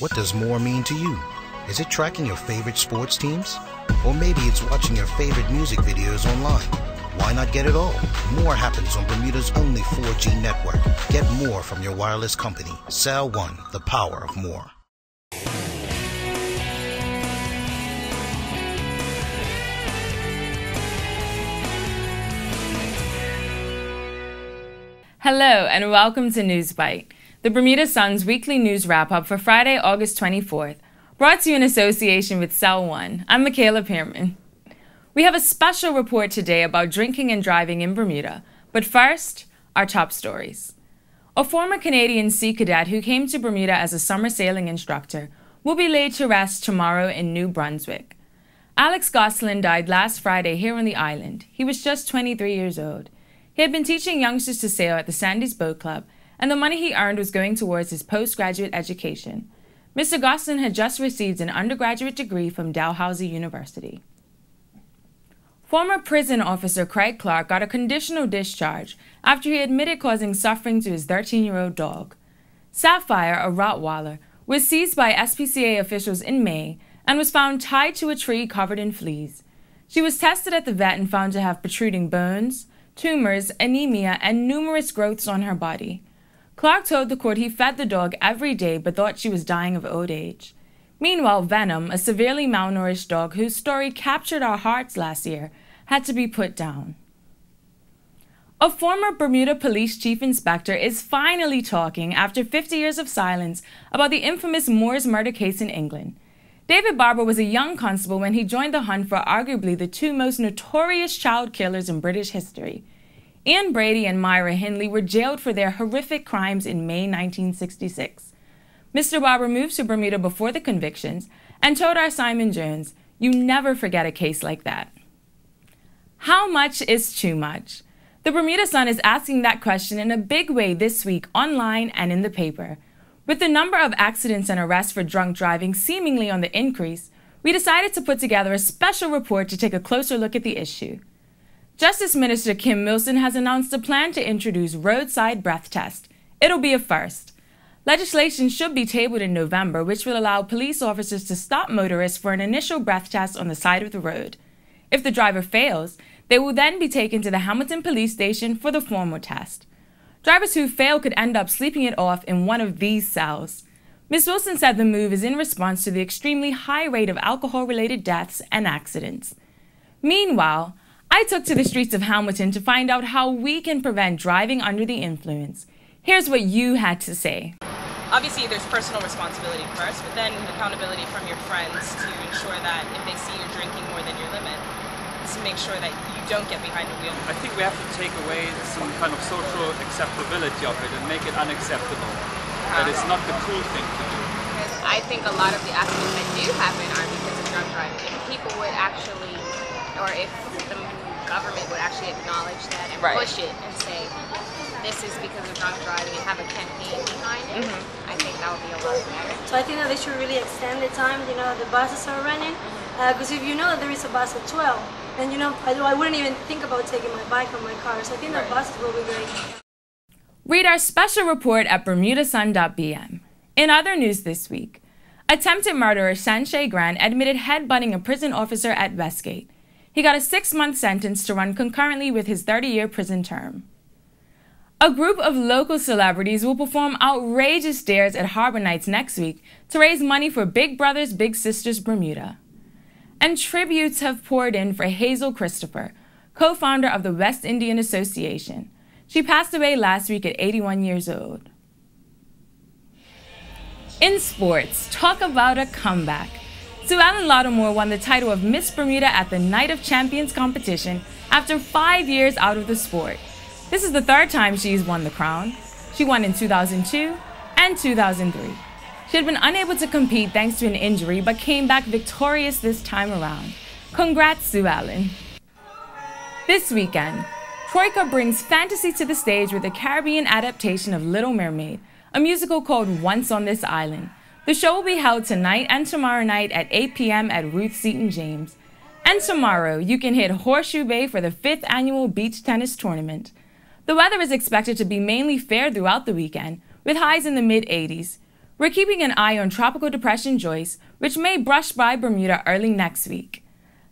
What does more mean to you? Is it tracking your favorite sports teams? Or maybe it's watching your favorite music videos online. Why not get it all? More happens on Bermuda's only 4G network. Get more from your wireless company. Sal One, the power of more. Hello and welcome to NewsBite, the Bermuda Sun's weekly news wrap-up for Friday, August 24th, brought to you in association with Cell One. I'm Michaela Pearman. We have a special report today about drinking and driving in Bermuda, but first, our top stories. A former Canadian Sea Cadet who came to Bermuda as a summer sailing instructor will be laid to rest tomorrow in New Brunswick. Alex Gosselin died last Friday here on the island. He was just 23 years old. He had been teaching youngsters to sail at the Sandy's Boat Club, and the money he earned was going towards his postgraduate education. Mr. Gosselin had just received an undergraduate degree from Dalhousie University. Former prison officer Craig Clark got a conditional discharge after he admitted causing suffering to his 13-year-old dog. Sapphire, a Rottweiler, was seized by SPCA officials in May and was found tied to a tree covered in fleas. She was tested at the vet and found to have protruding bones, tumors, anemia, and numerous growths on her body. Clark told the court he fed the dog every day but thought she was dying of old age. Meanwhile, Venom, a severely malnourished dog whose story captured our hearts last year, had to be put down. A former Bermuda police chief inspector is finally talking after 50 years of silence about the infamous Moors murder case in England. David Barber was a young constable when he joined the hunt for arguably the two most notorious child killers in British history. Ian Brady and Myra Hindley were jailed for their horrific crimes in May 1966. Mr. Barber moved to Bermuda before the convictions and told our Simon Jones, "You never forget a case like that." How much is too much? The Bermuda Sun is asking that question in a big way this week online and in the paper. With the number of accidents and arrests for drunk driving seemingly on the increase, we decided to put together a special report to take a closer look at the issue. Justice Minister Kim Milson has announced a plan to introduce roadside breath test. It'll be a first. Legislation should be tabled in November, which will allow police officers to stop motorists for an initial breath test on the side of the road. If the driver fails, they will then be taken to the Hamilton Police Station for the formal test. Drivers who fail could end up sleeping it off in one of these cells. Ms. Wilson said the move is in response to the extremely high rate of alcohol-related deaths and accidents. Meanwhile, I took to the streets of Hamilton to find out how we can prevent driving under the influence. Here's what you had to say. Obviously, there's personal responsibility first, but then accountability from your friends to ensure that if they see you're drinking more than your limit, to make sure that you don't get behind the wheel. I think we have to take away some kind of social acceptability of it and make it unacceptable. That it's not the cool thing to do. I think a lot of the accidents that do happen are because of drunk driving. If people would actually, or if the government would actually acknowledge that and push it and say, this is because of drunk driving and have a campaign behind it, I think that would be a lot better. So I think that they should really extend the time, the buses are running. Because if you know that there is a bus at 12, then I wouldn't even think about taking my bike or my car. So I think that buses will be great. Read our special report at bermudasun.bm. In other news this week, attempted murderer Sanchez Grant admitted headbutting a prison officer at Westgate. He got a 6-month sentence to run concurrently with his 30-year prison term. A group of local celebrities will perform outrageous dares at Harbor Nights next week to raise money for Big Brothers Big Sisters Bermuda. And tributes have poured in for Hazel Christopher, co-founder of the West Indian Association. She passed away last week at 81 years old. In sports, talk about a comeback. Sue Ellen Lattimore won the title of Miss Bermuda at the Night of Champions competition after 5 years out of the sport. This is the third time she's won the crown. She won in 2002 and 2003. She had been unable to compete thanks to an injury, but came back victorious this time around. Congrats, Sue Ellen. This weekend, Troika brings fantasy to the stage with a Caribbean adaptation of Little Mermaid, a musical called Once on This Island. The show will be held tonight and tomorrow night at 8 p.m. at Ruth Seton James. And tomorrow, you can hit Horseshoe Bay for the 5th annual beach tennis tournament. The weather is expected to be mainly fair throughout the weekend, with highs in the mid-80s. We're keeping an eye on Tropical Depression Joyce, which may brush by Bermuda early next week.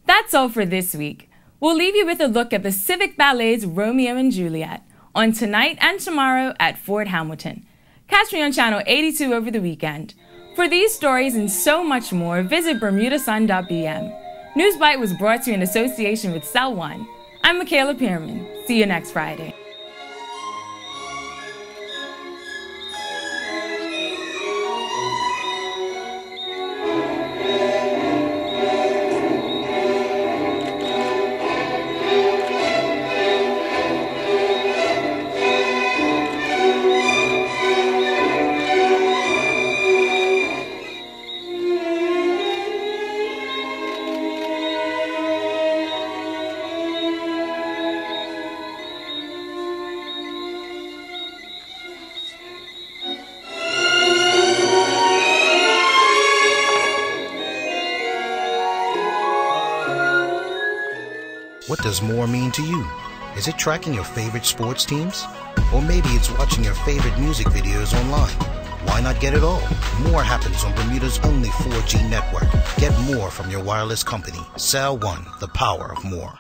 That's all for this week. We'll leave you with a look at the Civic Ballet's Romeo and Juliet on tonight and tomorrow at Fort Hamilton. Catch me on Channel 82 over the weekend. For these stories and so much more, visit bermudasun.bm. NewsBite was brought to you in association with Cell One. I'm Michaela Pearman. See you next Friday. What does more mean to you? Is it tracking your favorite sports teams? Or maybe it's watching your favorite music videos online. Why not get it all? More happens on Bermuda's only 4G network. Get more from your wireless company. Cell One, the power of more.